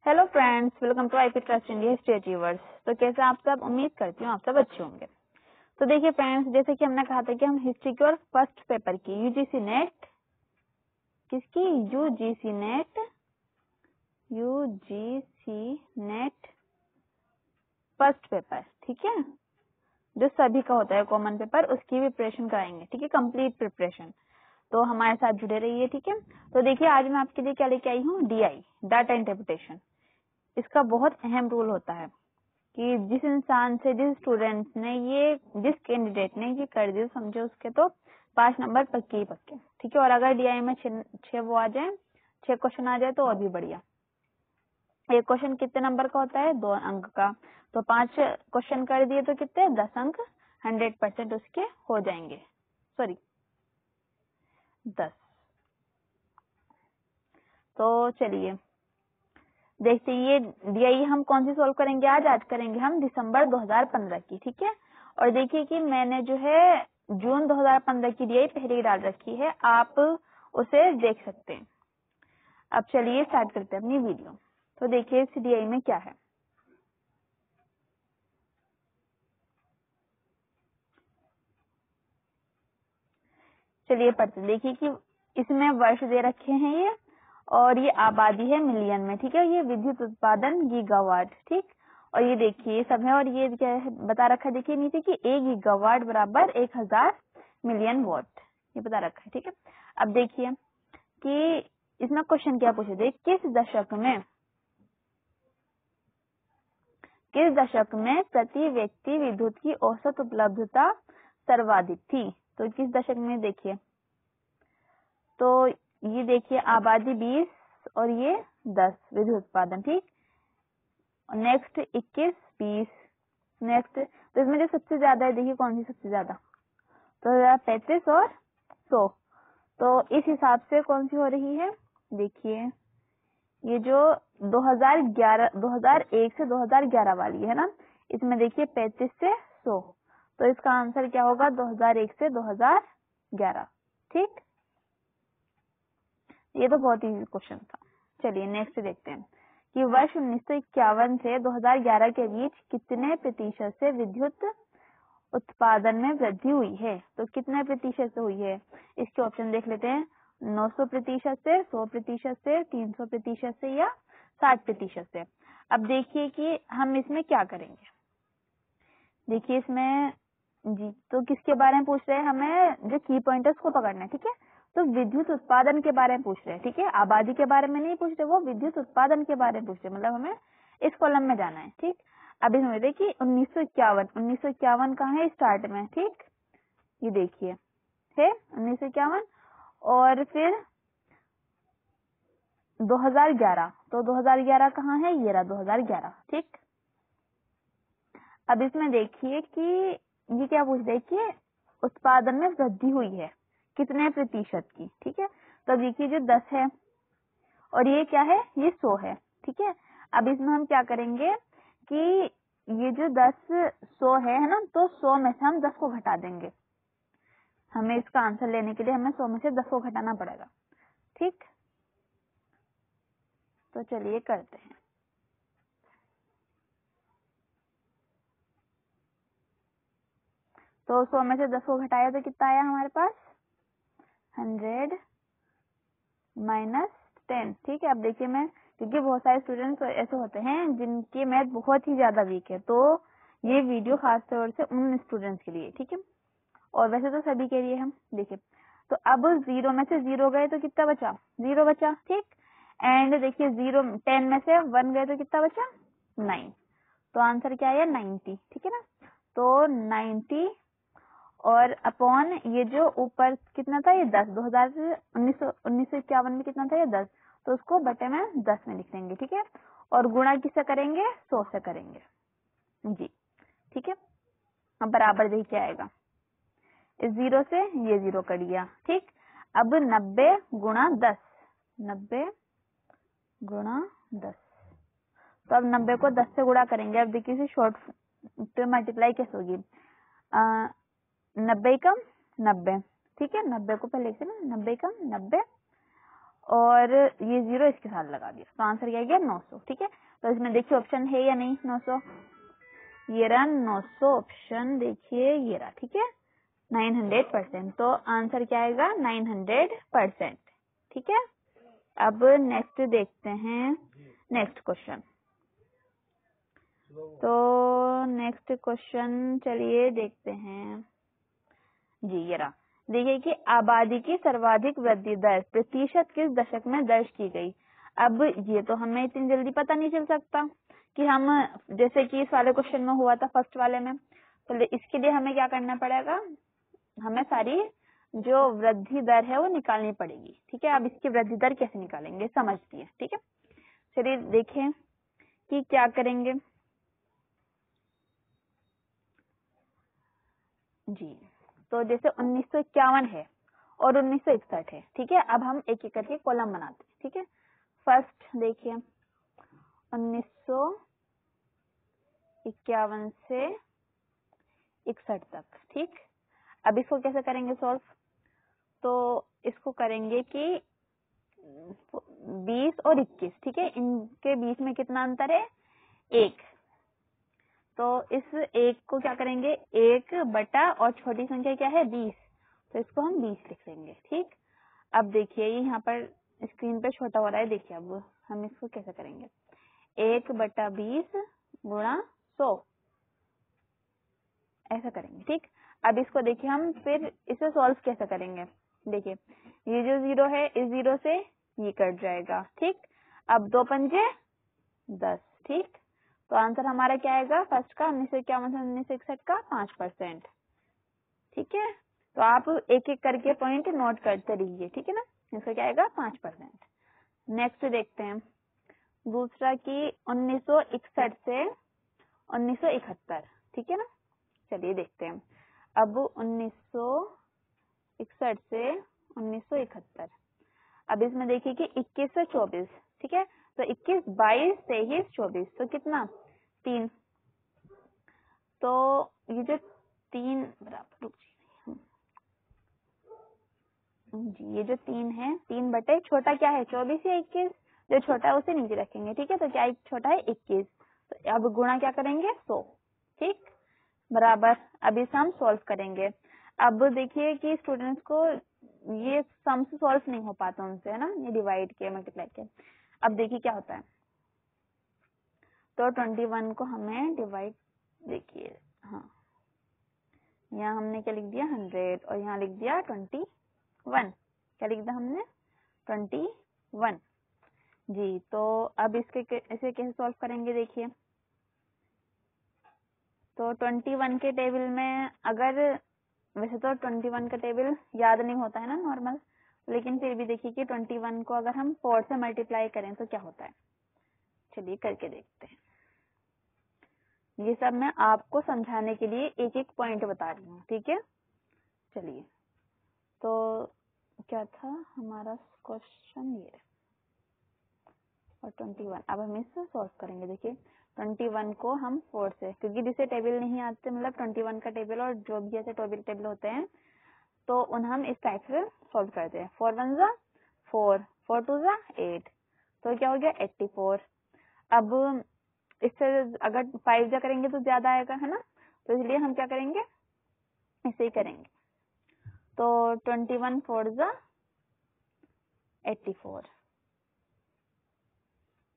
Hello friends, welcome to IP trust India history achievers. तो कैसे आप सब, उम्मीद करती हूँ आप सब अच्छे होंगे। तो देखिए फ्रेंड्स, जैसे कि हमने कहा था कि हम हिस्ट्री की और फर्स्ट पेपर की यूजीसी नेट फर्स्ट पेपर, ठीक है, जो सभी का होता है कॉमन पेपर, उसकी भी प्रिपरेशन कराएंगे। ठीक है, कंप्लीट प्रिपरेशन। तो हमारे साथ जुड़े रहिए। ठीक है, तो देखिए आज मैं आपके लिए क्या लेके आई हूँ, डीआई, डाटा इंटरप्रिटेशन। इसका बहुत अहम रोल होता है कि जिस इंसान से, जिस स्टूडेंट ने ये, जिस कैंडिडेट ने ये कर दिया, समझो उसके तो 5 नंबर पक्के ही पक्के। ठीक है, और अगर डीआई में 6 वो आ जाए, 6 क्वेश्चन आ जाए तो और भी बढ़िया। एक क्वेश्चन कितने नंबर का होता है, 2 अंक का। तो 5 क्वेश्चन कर दिए तो कितने, 10 अंक 100% उसके हो जाएंगे। सॉरी 10। तो चलिए देखते हैं ये डीआई हम कौन सी सोल्व करेंगे आज करेंगे हम दिसंबर 2015 की। ठीक है, और देखिए कि मैंने जो है जून 2015 की डीआई पहले ही डाल रखी है, आप उसे देख सकते हैं। अब चलिए स्टार्ट करते हैं अपनी वीडियो। तो देखिए इस डीआई में क्या है, चलिए पढ़ते। देखिए कि इसमें वर्ष दे रखे हैं ये, और ये आबादी है मिलियन में। ठीक है, ये विद्युत उत्पादन गीगावाट। ठीक, और ये देखिए सब है, और ये क्या है बता रखा है, देखिए नीचे कि 1 गीगावाट बराबर 1000 मिलियन वॉट, ये बता रखा है। ठीक है, अब देखिए कि इसमें क्वेश्चन क्या पूछे थे, किस दशक में प्रति व्यक्ति विद्युत की औसत उपलब्धता सर्वाधिक थी। तो किस दशक में, देखिए तो ये देखिए आबादी 20 और ये 10 विद्युत उत्पादन। ठीक, नेक्स्ट 21, 20, नेक्स्ट। तो इसमें जो सबसे ज्यादा है, देखिए कौन सी सबसे ज्यादा, तो 35 और 100। तो इस हिसाब से कौन सी हो रही है, देखिए ये जो 2001 से 2011 वाली है ना, इसमें देखिए 35 से 100। तो इसका आंसर क्या होगा, 2001 से 2011। ठीक, ये तो बहुत इजी क्वेश्चन था। चलिए नेक्स्ट देखते हैं कि वर्ष 1951 से 2011 के बीच कितने प्रतिशत से विद्युत उत्पादन में वृद्धि हुई है। तो कितने प्रतिशत से हुई है, इसके ऑप्शन देख लेते हैं। 900% से, 100% से, 300% से, या 60% से। अब देखिए कि हम इसमें क्या करेंगे। देखिए इसमें जी तो किसके बारे में पूछ रहे हैं, हमें जो की पॉइंटर्स को पकड़ना है। ठीक है, तो विद्युत उत्पादन के बारे में पूछ रहे हैं। ठीक है, आबादी के बारे में नहीं पूछ रहे, वो विद्युत उत्पादन के बारे में पूछ रहे, मतलब हमें इस कॉलम में जाना है। ठीक, अब इसमें देखिए 1951 कहाँ है, स्टार्ट में। ठीक, ये देखिए है 1951, और फिर 2011, तो 2011 कहाँ है, ये रहा 2011। ठीक, अब इसमें देखिए कि ये क्या पूछ रहे हैं कि उत्पादन में वृद्धि हुई है कितने प्रतिशत की। ठीक है, तो देखिए जो 10 है और ये क्या है, ये 100 है। ठीक है, अब इसमें हम क्या करेंगे कि ये जो 10 100 है ना, तो 100 में से हम 10 को घटा देंगे। हमें इसका आंसर लेने के लिए हमें 100 में से 10 को घटाना पड़ेगा। ठीक, तो चलिए करते हैं। तो 100 में से 10 को घटाया तो कितना आया हमारे पास, 100 - 10। ठीक है, अब देखिए मैं, क्योंकि बहुत सारे स्टूडेंट्स ऐसे होते हैं जिनकी मैथ बहुत ही ज्यादा वीक है, तो ये वीडियो खास तौर से उन स्टूडेंट्स के लिए। ठीक है, और वैसे तो सभी के लिए हम देखिए। तो अब 0 में से 0 गए तो कितना बचा, 0 बचा। ठीक, एंड देखिए 10 में से 1 गए तो कितना बचा, 9। तो आंसर क्या है, 90। ठीक है ना, तो 90 और अपॉन ये जो ऊपर कितना था, ये 10, 1951 में कितना था, ये 10, तो उसको बटे में 10 में लिख देंगे। ठीक है, और गुणा किससे करेंगे, 100 से करेंगे जी। ठीक है, अब बराबर देखिए आएगा, इस 0 से ये 0 कट गया। ठीक, अब 90 गुणा 10, 90 गुणा 10, तो अब 90 को 10 से गुणा करेंगे। अब देखिए शॉर्ट पे मल्टीप्लाई कैसे होगी, 90 कम 90। ठीक है, 90 को पहले लिखते ना, 90 कम 90, और ये 0 इसके साथ लगा दिया, तो आंसर क्या गया 900। ठीक है, तो इसमें देखिए ऑप्शन है या नहीं 900, ये रहा 900 ऑप्शन, देखिए ये रहा। ठीक है, 900%, तो आंसर क्या आएगा 900%। ठीक है, अब नेक्स्ट देखते हैं, नेक्स्ट क्वेश्चन। तो नेक्स्ट क्वेश्चन चलिए देखते हैं जी, ये रहा। देखिए कि आबादी की सर्वाधिक वृद्धि दर प्रतिशत किस दशक में दर्ज की गई। अब ये तो हमें इतनी जल्दी पता नहीं चल सकता कि हम, जैसे कि इस वाले क्वेश्चन में हुआ था फर्स्ट वाले में, तो इसके लिए हमें क्या करना पड़ेगा, हमें सारी जो वृद्धि दर है वो निकालनी पड़ेगी। ठीक है, अब इसकी वृद्धि दर कैसे निकालेंगे समझते हैं। ठीक है, चलिए देखें कि क्या करेंगे जी। तो जैसे 1951 है और 1961 है। ठीक है, अब हम एक एक करके कॉलम बनाते हैं। ठीक है, फर्स्ट देखिए 1951 से 61 तक। ठीक, अब इसको कैसे करेंगे सॉल्व, तो इसको करेंगे कि 20 और 21, ठीक है, इनके बीच में कितना अंतर है 1, तो इस 1 को क्या करेंगे 1 बटा और छोटी संख्या क्या है 20, तो इसको हम 20 लिख लेंगे। ठीक, अब देखिए यहाँ पर स्क्रीन पे छोटा हो रहा है, देखिए अब हम इसको कैसे करेंगे 1 बटा 20 गुणा 100 ऐसा करेंगे। ठीक, अब इसको देखिए हम फिर इसे सॉल्व कैसे करेंगे, देखिए ये जो 0 है इस 0 से ये कट जाएगा। ठीक, अब 2 पंजे 10। ठीक, तो आंसर हमारा क्या आएगा फर्स्ट का 1951 से 1961 का 5%। ठीक है, तो आप एक एक करके पॉइंट नोट करते रहिए। ठीक है ना, इसका क्या आएगा 5%। नेक्स्ट देखते हैं दूसरा कि 1961 से 1971। ठीक है ना, चलिए देखते हैं। अब 1961 से 1971, अब इसमें देखिए कि 21 से 24। ठीक है, तो 21, 22, 23, 24, तो कितना 3, तो ये जो 3 बराबर, रुक जी, ये जो 3 है 3 बटे छोटा क्या है 24 या 21, जो छोटा है उसे नीचे रखेंगे। ठीक है, तो क्या छोटा है 21, तो अब गुणा क्या करेंगे 100। ठीक, बराबर, अब इसे हम सॉल्व करेंगे। अब देखिए कि स्टूडेंट्स को ये सम से सॉल्व नहीं हो पाता उनसे, है ना, ये डिवाइड के मल्टीप्लाई के। अब देखिए क्या होता है, तो 21 को हमें डिवाइड, देखिए हाँ, यहाँ हमने क्या लिख दिया 100 और यहाँ लिख दिया 21, क्या लिख दिया हमने 21 जी। तो अब इसे कैसे सॉल्व करेंगे, देखिए तो 21 के टेबल में, अगर वैसे तो 21 का टेबल याद नहीं होता है ना नॉर्मल, लेकिन फिर भी देखिए कि 21 को अगर हम 4 से मल्टीप्लाई करें तो क्या होता है, चलिए करके देखते हैं। ये सब मैं आपको समझाने के लिए एक एक पॉइंट बता रही हूँ। ठीक है, चलिए, तो क्या था हमारा क्वेश्चन, ये और 21, अब हम इससे सॉल्व करेंगे। देखिए 21 को हम 4 से, क्योंकि जिसे टेबल नहीं आते, मतलब 21 का टेबल और जो भी ऐसे टेबल होते हैं, तो उन हम इस टाइप से सॉल्व करते हैं। 4 1 जा 4, 4 2 जा 8, तो क्या हो गया 84। अब इससे अगर 5 जा करेंगे तो ज्यादा आएगा, है ना, तो इसलिए हम क्या करेंगे इसे ही करेंगे। तो 21 4 जा 84।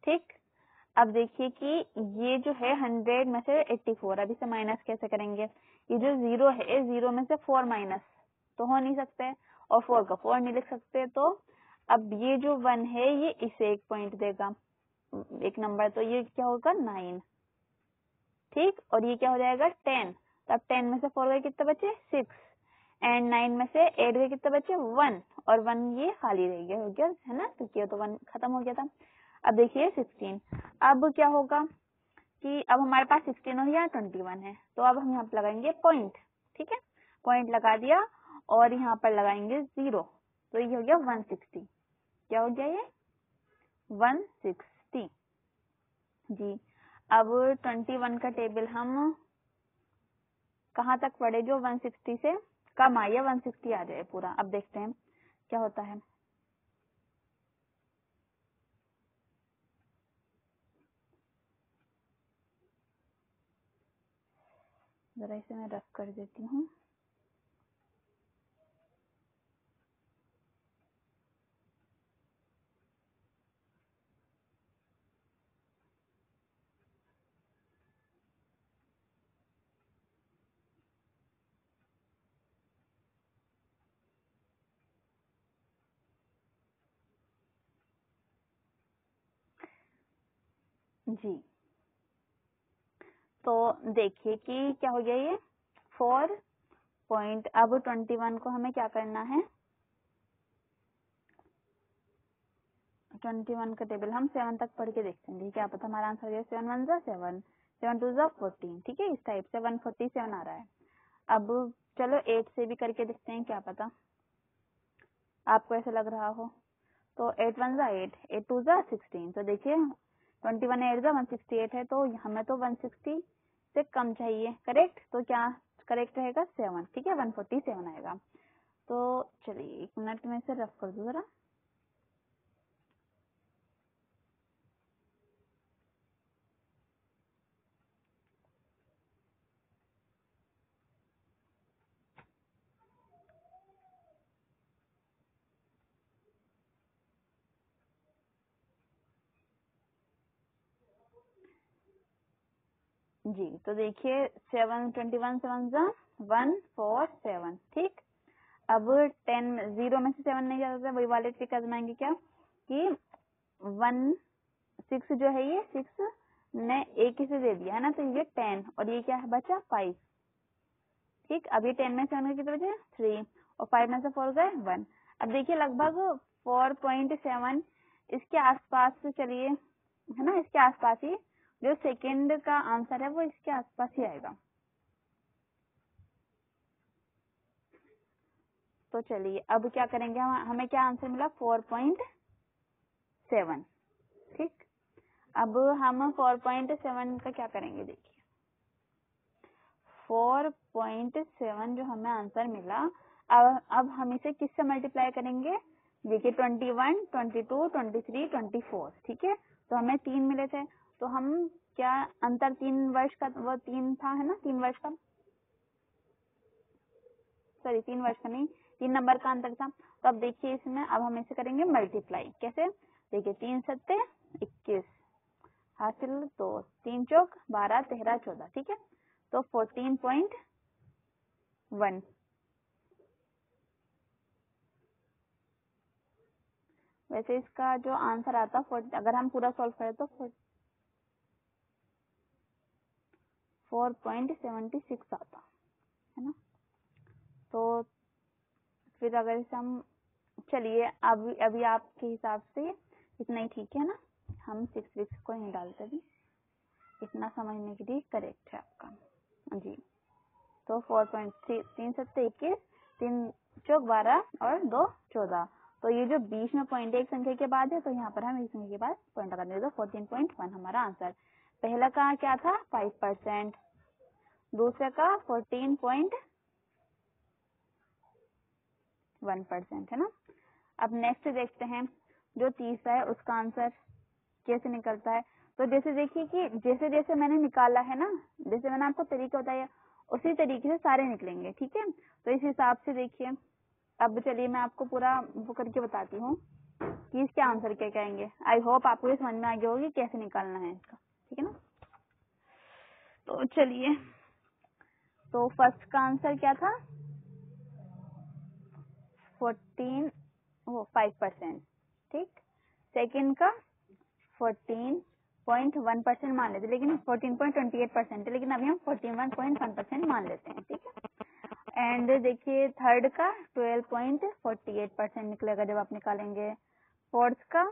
ठीक, अब देखिए कि ये जो है 100 में से 84, अब इसे माइनस कैसे करेंगे, ये जो 0 है 0 में से 4 माइनस तो हो नहीं सकते, और 4 का 4 नहीं लिख सकते, तो अब ये जो 1 है ये इसे 1 पॉइंट देगा, एक नंबर, तो ये क्या होगा 9। ठीक, और ये क्या हो जाएगा 10, तो अब 10 में से 4 गए कितने बचे 6, एंड 9 में से 8 गए कितने बचे 1, और 1 ये खाली रह गया, हो गया है ना, क्योंकि ये तो 1 खत्म हो गया था। अब देखिए 16, अब क्या होगा कि अब हमारे पास 16 और यहाँ 21 है, तो अब हम यहाँ पर लगाएंगे पॉइंट। ठीक है, पॉइंट लगा दिया और यहाँ पर लगाएंगे 0, तो ये हो गया 160, क्या हो गया ये 160 जी। अब 21 का टेबल हम कहाँ तक पढ़े, जो 160 से कम आए 160 आ जाए पूरा। अब देखते हैं क्या होता है, जरा इसे मैं रफ कर देती हूँ। जी, तो देखिए कि क्या हो गया ये 4 पॉइंट। अब 21 को हमें क्या करना है, 21 का टेबल हम 7 तक पढ़ के देखेंगे, क्या पता हमारा आंसर हो जाए 7 1 जा 7, 7 2 जा 14। ठीक है, इस टाइप से 147 आ रहा है। अब चलो 8 से भी करके देखते हैं, क्या पता आपको ऐसा लग रहा हो। तो 8 1 जा 8, 8 2 जा 16। तो देखिए 21 8 जा 168 है, तो हमें तो 160 से कम चाहिए, करेक्ट। तो क्या करेक्ट रहेगा 7। ठीक है, 147 आएगा। तो चलिए 1 मिनट में इसे रफ कर दो जरा। जी, तो देखिए 7 21 7 जा 147। ठीक, अब 10 0 में से 7 नहीं जाता था, वही वाले ट्रिक आजमाएंगे क्या कि 1 6 जो है ये 6 ने एक से दे दिया है ना, तो ये 10 और ये क्या है बचा 5। ठीक, अब ये 10 में से 7 कितने बचे 3 और 5 में से 4 गए 1। अब देखिए लगभग 4.7 इसके आसपास से, चलिए है ना, इसके आसपास ही जो सेकंड का आंसर है वो इसके आसपास ही आएगा। तो चलिए अब क्या करेंगे, हमें क्या आंसर मिला 4.7। ठीक, अब हम 4.7 का क्या करेंगे, देखिए 4.7 जो हमें आंसर मिला, अब हम इसे किससे मल्टीप्लाई करेंगे, देखिए 21 22 23 24। ठीक है, तो हमें 3 मिले थे, तो हम क्या अंतर 3 वर्ष का, वो 3 था है ना, 3 वर्ष का, सॉरी 3 वर्ष का नहीं, 3 नंबर का अंतर था। तो अब देखिए इसमें अब हम इसे करेंगे मल्टीप्लाई, कैसे, देखिए 3 7 21 हासिल, तो 3 चौक 12 13 14। ठीक है, तो 14.1। वैसे इसका जो आंसर आता अगर हम पूरा सॉल्व करें तो 4.76 आता है ना। तो फिर अगर इसे हम, चलिए अभी आपके हिसाब से इतना ही ठीक है ना, हम 6 6 को नहीं डालते भी, इतना समझने के लिए करेक्ट है आपका। जी, तो 4.3 3 7 21 3 चौक 12 और 2 14। तो ये जो बीच में पॉइंट एक संख्या के बाद है, तो यहाँ पर हम एक संख्या के बाद पॉइंट लगा देंगे, तो 14.1 हमारा आंसर। पहला का क्या था 5%, दूसरे का 14.1% है ना। अब नेक्स्ट देखते हैं, जो तीसरा है उसका आंसर कैसे निकलता है। तो जैसे देखिए कि जैसे जैसे मैंने निकाला है ना, जैसे मैंने आपको तरीका बताया, उसी तरीके से सारे निकलेंगे। ठीक है, तो इस हिसाब से देखिए, अब चलिए मैं आपको पूरा वो करके बताती हूँ कि इसके आंसर क्या कहेंगे। आई होप आपको ये समझ में आ गया होगी कैसे निकालना है इसका। ठीक है ना, तो चलिए, तो फर्स्ट का आंसर क्या था 5%। ठीक, सेकंड का 14.1% मान लेते, लेकिन 14.28% है, लेकिन अभी हम 41.1% मान लेते हैं। ठीक है, एंड देखिए थर्ड का 12.48% निकलेगा जब आप निकालेंगे, फोर्थ का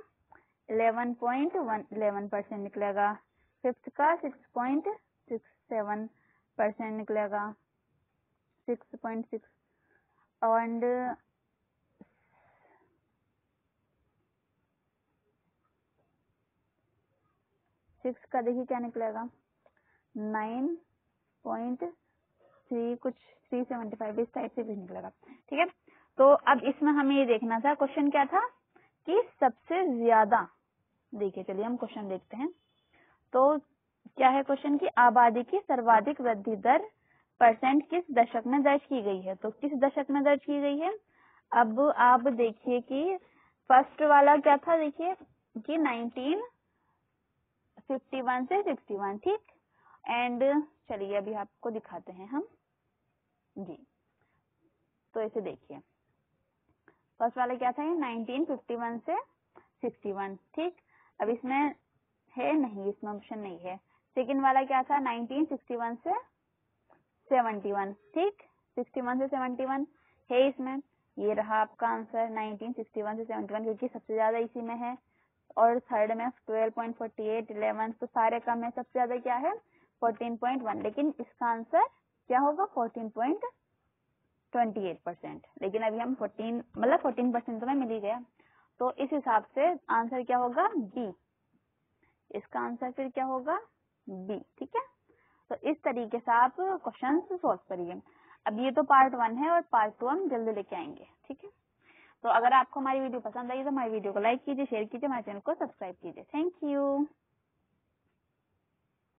11.11% निकलेगा, फिफ्थ का 6.67% निकलेगा, 6.6, एंड सिक्स का देखिए क्या निकलेगा 9.3 कुछ 375 इस टाइप से भी निकलेगा। ठीक है, तो अब इसमें हमें ये देखना था, क्वेश्चन क्या था कि सबसे ज्यादा, देखिए चलिए हम क्वेश्चन देखते हैं। तो क्या है क्वेश्चन की, आबादी की सर्वाधिक वृद्धि दर परसेंट किस दशक में दर्ज की गई है, तो किस दशक में दर्ज की गई है। अब आप देखिए कि फर्स्ट वाला क्या था, देखिए कि 1951 से 61, ठीक। एंड चलिए अभी आपको दिखाते हैं हम जी। तो इसे देखिए, फर्स्ट वाला क्या था, 1951 से 61, ठीक। अब इसमें है नहीं, इसमें ऑप्शन नहीं है। सेकंड वाला क्या था, 1961 से 71, ठीक। 61 से 71 है इसमें। ये रहा आपका आंसर 1961 से 71, क्योंकि सबसे ज्यादा इसी में है। और थर्ड में 12.48, 11, तो सारे कम है, सबसे ज्यादा क्या है 14.1, लेकिन इसका आंसर क्या होगा 14.28%। लेकिन अभी हम 14% तो मैं मिल ही गया, तो इस हिसाब से आंसर क्या होगा बी। इसका आंसर फिर क्या होगा बी, ठीक है। तो इस तरीके से आप क्वेश्चन सॉल्व करिए। अब ये तो पार्ट 1 है और पार्ट 2 हम जल्दी लेके आएंगे, ठीक है। तो अगर आपको हमारी वीडियो पसंद आई तो हमारी वीडियो को लाइक कीजिए, शेयर कीजिए, हमारे चैनल को सब्सक्राइब कीजिए। Thank you.